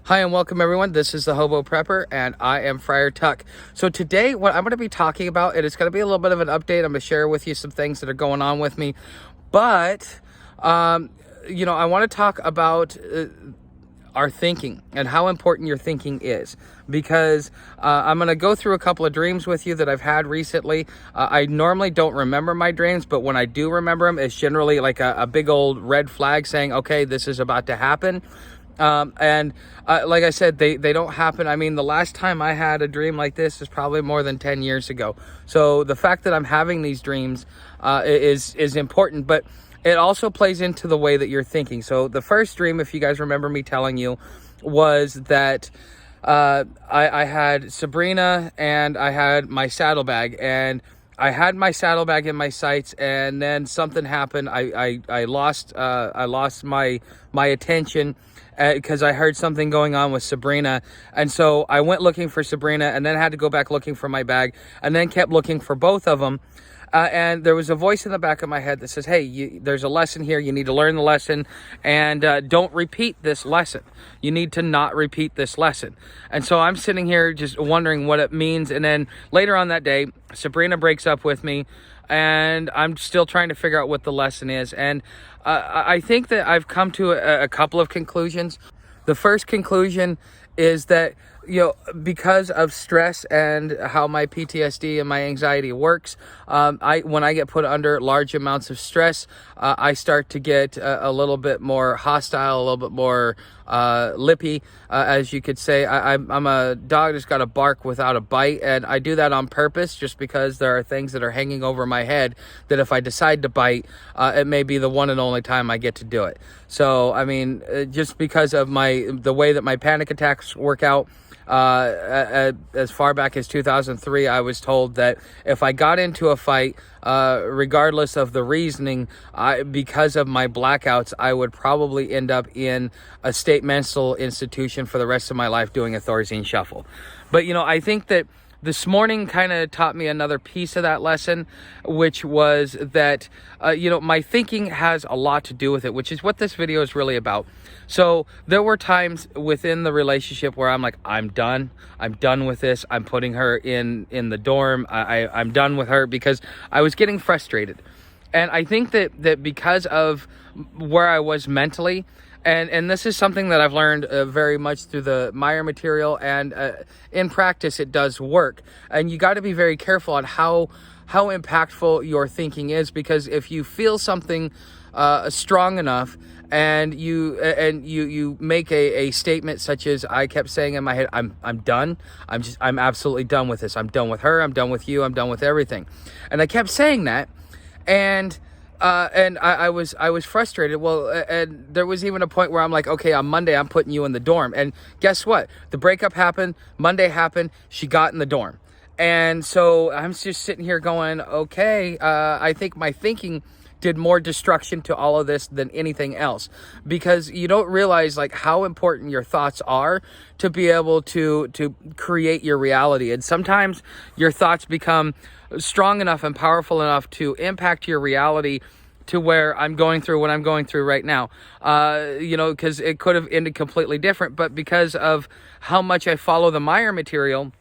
Hi and welcome everyone. This is the Hobo Prepper and I am Friar Tuck. So today what I'm going to be talking about, and it's going to be a little bit of an update. I'm going to share with you some things that are going on with me. But, I want to talk about our thinking and how important your thinking is, because I'm going to go through a couple of dreams with you that I've had recently. I normally don't remember my dreams, but when I do remember them, it's generally like a big old red flag saying, okay, this is about to happen. Like I said, they don't happen. I mean, the last time I had a dream like this is probably more than 10 years ago. So the fact that I'm having these dreams is important, but it also plays into the way that you're thinking. So the first dream, if you guys remember me telling you, was that I had Sabrina and I had my saddlebag, and I had my saddlebag in my sights, and then something happened. I lost my attention because I heard something going on with Sabrina. And so I went looking for Sabrina and then had to go back looking for my bag, and then kept looking for both of them. And there was a voice in the back of my head that says, hey, there's a lesson here. You need to learn the lesson, and don't repeat this lesson. You need to not repeat this lesson. And so I'm sitting here just wondering what it means. And then later on that day, Sabrina breaks up with me, and I'm still trying to figure out what the lesson is. And I think that I've come to a couple of conclusions. The first conclusion is that, because of stress and how my PTSD and my anxiety works, when I get put under large amounts of stress, I start to get a little bit more hostile, a little bit more lippy, as you could say. I'm a dog that's got a bark without a bite, and I do that on purpose just because there are things that are hanging over my head that if I decide to bite, it may be the one and only time I get to do it. So, I mean, just because of the way that my panic attacks work out, as far back as 2003, I was told that if I got into a fight, regardless of the reasoning, because of my blackouts, I would probably end up in a state mental institution for the rest of my life doing a Thorazine shuffle. But, I think that this morning kind of taught me another piece of that lesson, which was that, my thinking has a lot to do with it, which is what this video is really about. So there were times within the relationship where I'm like, I'm done with this. I'm putting her in the dorm. I'm done with her because I was getting frustrated. And I think that because of where I was mentally, and this is something that I've learned very much through the Meyer material, and in practice it does work. And you got to be very careful on how impactful your thinking is, because if you feel something strong enough, and you make a statement such as I kept saying in my head, I'm done. I'm absolutely done with this. I'm done with her. I'm done with you. I'm done with everything. And I kept saying that, and I was frustrated. Well, and there was even a point where I'm like, okay, on Monday, I'm putting you in the dorm. And guess what? The breakup happened. Monday happened. She got in the dorm. And so I'm just sitting here going, okay, I think my thinking did more destruction to all of this than anything else, because you don't realize like how important your thoughts are to be able to create your reality. And sometimes your thoughts become strong enough and powerful enough to impact your reality to where I'm going through what I'm going through right now, because it could have ended completely different, but because of how much I follow the Meyer material,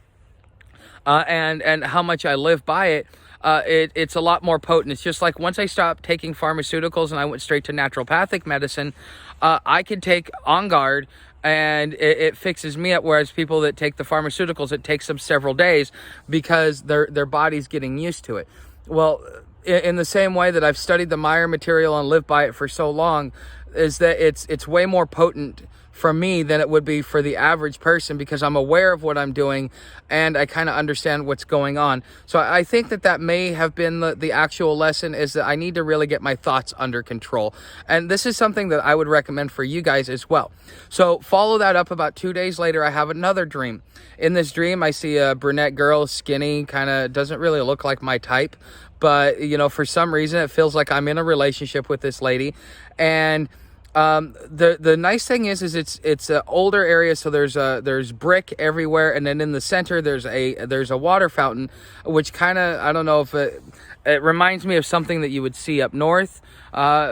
and how much I live by it, it's a lot more potent. It's just like once I stopped taking pharmaceuticals and I went straight to naturopathic medicine, I could take On Guard and it fixes me up, whereas people that take the pharmaceuticals, it takes them several days because their body's getting used to it. Well, in the same way that I've studied the Meyer material and lived by it for so long, is that it's way more potent for me than it would be for the average person, because I'm aware of what I'm doing and I kind of understand what's going on. So I think that may have been the actual lesson, is that I need to really get my thoughts under control. And this is something that I would recommend for you guys as well. So follow that up. About 2 days later, I have another dream. In this dream, I see a brunette girl, skinny, kind of doesn't really look like my type. But, for some reason, it feels like I'm in a relationship with this lady. And the nice thing is it's an older area, so there's brick everywhere, and then in the center there's a water fountain, which kind of, I don't know if it reminds me of something that you would see up north,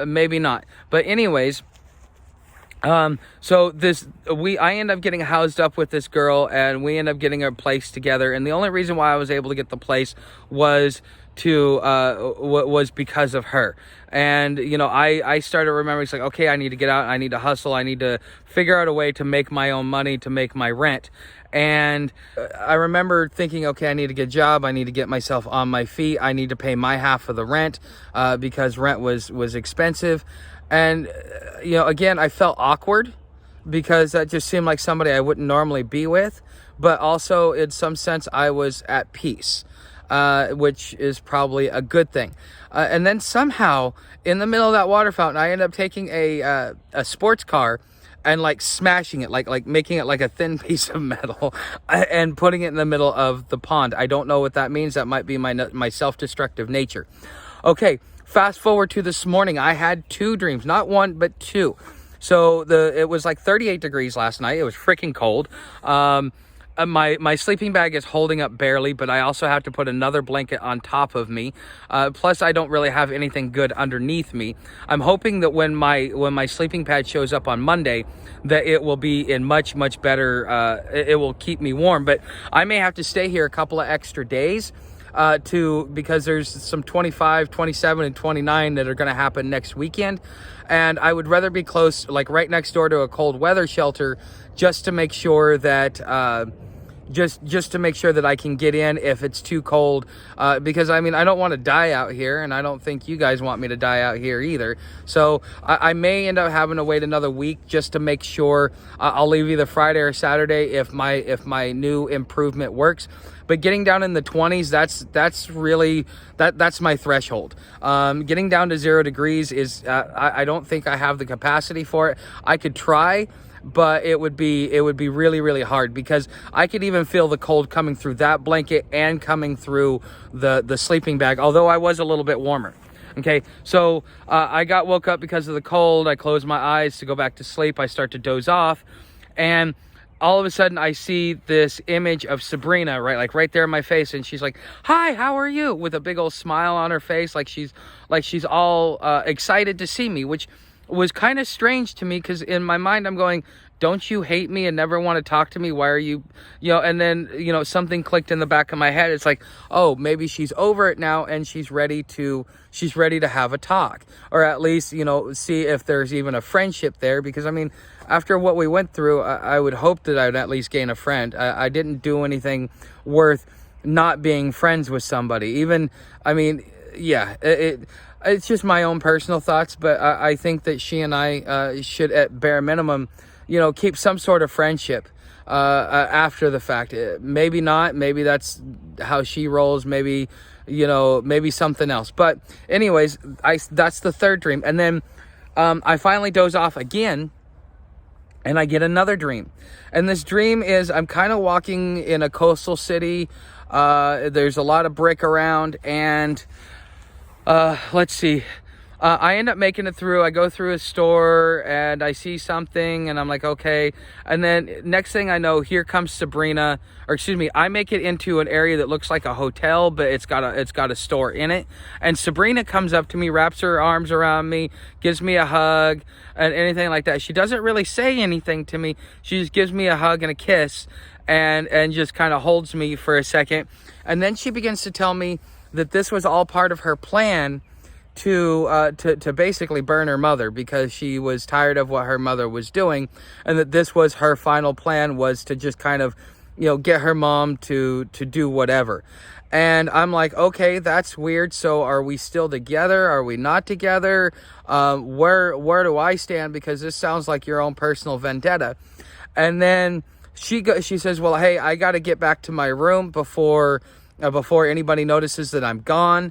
maybe not. But anyways, I end up getting housed up with this girl, and we end up getting a place together. And the only reason why I was able to get the place was was because of her. And, I started remembering, it's like, okay, I need to get out. I need to hustle. I need to figure out a way to make my own money, to make my rent. And I remember thinking, okay, I need to get a job. I need to get myself on my feet. I need to pay my half of the rent, because rent was expensive. And, again, I felt awkward because that just seemed like somebody I wouldn't normally be with. But also, in some sense, I was at peace, which is probably a good thing. And then somehow, in the middle of that water fountain, I ended up taking a sports car and like smashing it, like making it like a thin piece of metal and putting it in the middle of the pond. I don't know what that means. That might be my self-destructive nature. Okay, fast forward to this morning. I had two dreams, not one, but two. So it was like 38 degrees last night. It was freaking cold. My sleeping bag is holding up barely, but I also have to put another blanket on top of me. Plus, I don't really have anything good underneath me. I'm hoping that when my sleeping pad shows up on Monday, that it will be in much, much better. It will keep me warm, but I may have to stay here a couple of extra days. Because there's some 25, 27, and 29 that are going to happen next weekend. And I would rather be close, like right next door to a cold weather shelter, just to make sure that, just to make sure that I can get in if it's too cold. Because I don't want to die out here, and I don't think you guys want me to die out here either. So I may end up having to wait another week just to make sure. I'll leave either Friday or Saturday if my new improvement works. But getting down in the 20s, that's really that's my threshold. Getting down to 0 degrees is I don't think I have the capacity for it. I could try, but it would be really, really hard, because I could even feel the cold coming through that blanket and coming through the sleeping bag, although I was a little bit warmer. Okay, so I got woke up because of the cold. I closed my eyes to go back to sleep. I start to doze off, and all of a sudden I see this image of Sabrina, right there in my face, and she's like, "Hi, how are you?" with a big old smile on her face, like she's all excited to see me, which was kind of strange to me, because in my mind I'm going, don't you hate me and never want to talk to me? Why are you, and then, something clicked in the back of my head. It's like, oh, maybe she's over it now and she's ready to have a talk, or at least, see if there's even a friendship there. Because after what we went through, I would hope that I would at least gain a friend. I didn't do anything worth not being friends with somebody. Even, yeah, it's just my own personal thoughts, but I think that she and I should, at bare minimum, keep some sort of friendship after the fact. Maybe not. Maybe that's how she rolls. Maybe, maybe something else. But anyways, that's the third dream. And then I finally doze off again, and I get another dream. And this dream is I'm kind of walking in a coastal city. There's a lot of brick around, and let's see. I end up making it through. I go through a store and I see something and I'm like, okay. And then next thing I know, here comes Sabrina, or excuse me, I make it into an area that looks like a hotel, but it's got a store in it. And Sabrina comes up to me, wraps her arms around me, gives me a hug and anything like that. She doesn't really say anything to me. She just gives me a hug and a kiss and just kind of holds me for a second. And then she begins to tell me that this was all part of her plan to basically burn her mother, because she was tired of what her mother was doing, and that this was her final plan, was to just kind of, get her mom to do whatever. And I'm like, okay, that's weird. So are we still together? Are we not together? Where do I stand? Because this sounds like your own personal vendetta. And then she says, well, hey, I got to get back to my room before anybody notices that I'm gone.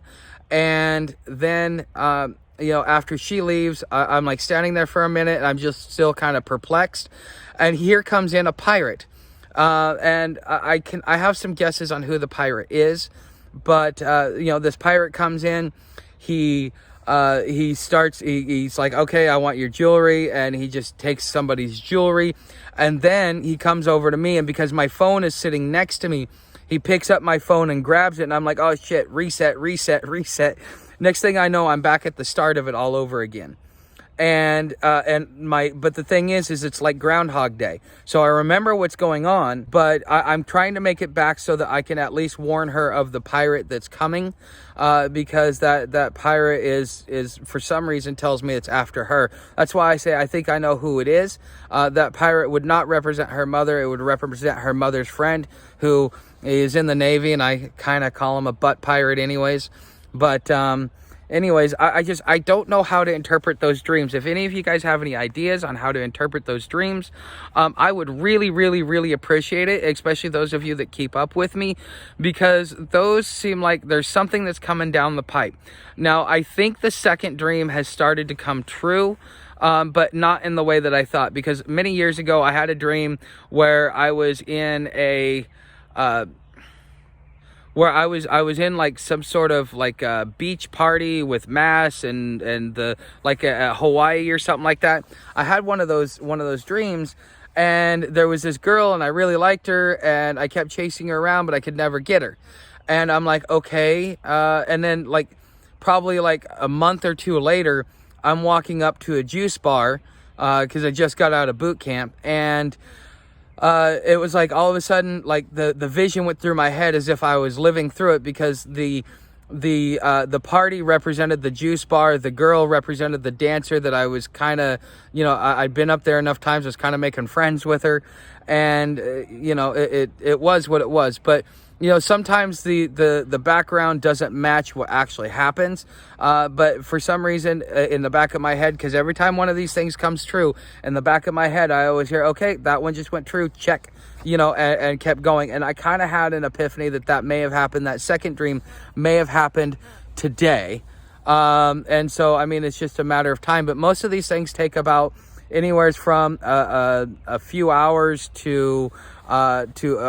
And then, after she leaves, I'm like standing there for a minute, and I'm just still kind of perplexed. And here comes in a pirate. And I have some guesses on who the pirate is, but, this pirate comes in, he's like, okay, I want your jewelry. And he just takes somebody's jewelry. And then he comes over to me, and because my phone is sitting next to me, he picks up my phone and grabs it, and I'm like, oh shit, reset. Next thing I know, I'm back at the start of it all over again. But the thing is it's like Groundhog Day. So I remember what's going on, but I'm trying to make it back so that I can at least warn her of the pirate that's coming, because that pirate is for some reason tells me it's after her. That's why I say I think I know who it is. That pirate would not represent her mother. It would represent her mother's friend, who is in the Navy, and I kind of call him a butt pirate anyways. But anyways, I don't know how to interpret those dreams. If any of you guys have any ideas on how to interpret those dreams, I would really, really, really appreciate it, especially those of you that keep up with me, because those seem like there's something that's coming down the pipe. Now, I think the second dream has started to come true, but not in the way that I thought, because many years ago I had a dream where I was in a I was in like some sort of like a beach party with mass and the like a Hawaii or something like that. I had one of those dreams, and there was this girl and I really liked her, and I kept chasing her around, but I could never get her. And I'm like, okay. And then like probably like a month or two later, I'm walking up to a juice bar, cause I just got out of boot camp, and it was like all of a sudden, like the vision went through my head as if I was living through it, because the party represented the juice bar, the girl represented the dancer that I was kind of, I'd been up there enough times, I was kind of making friends with her, and it was what it was. But sometimes the background doesn't match what actually happens. But for some reason, in the back of my head, because every time one of these things comes true, in the back of my head, I always hear, okay, that one just went true, check, and kept going. And I kind of had an epiphany that may have happened. That second dream may have happened today. And so, I mean, it's just a matter of time. But most of these things take about anywhere from a few hours to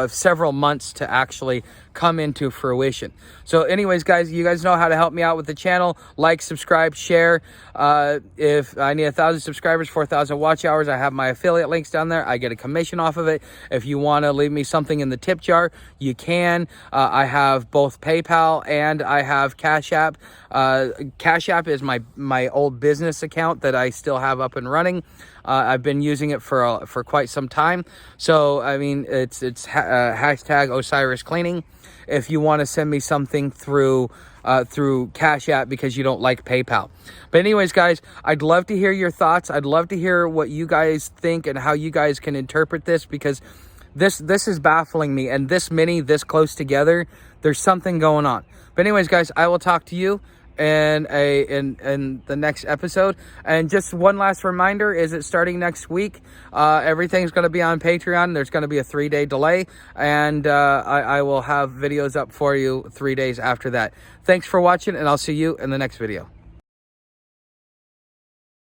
several months to actually come into fruition. So anyways, guys, you guys know how to help me out with the channel. Like, subscribe, share. If I need 1,000 subscribers, 4,000 watch hours, I have my affiliate links down there. I get a commission off of it. If you want to leave me something in the tip jar, you can. I have both PayPal and I have CashApp. CashApp is my old business account that I still have up and running. I've been using it for quite some time. So, I mean, it's hashtag osiriscleaning. If you want to send me something through CashApp because you don't like PayPal. But anyways, guys, I'd love to hear your thoughts. I'd love to hear what you guys think and how you guys can interpret this, because this is baffling me. And this close together, there's something going on. But anyways, guys, I will talk to you in the next episode. And just one last reminder is that starting next week, everything's going to be on Patreon. There's going to be a 3-day delay, and I will have videos up for you 3 days after that. Thanks for watching, and I'll see you in the next video.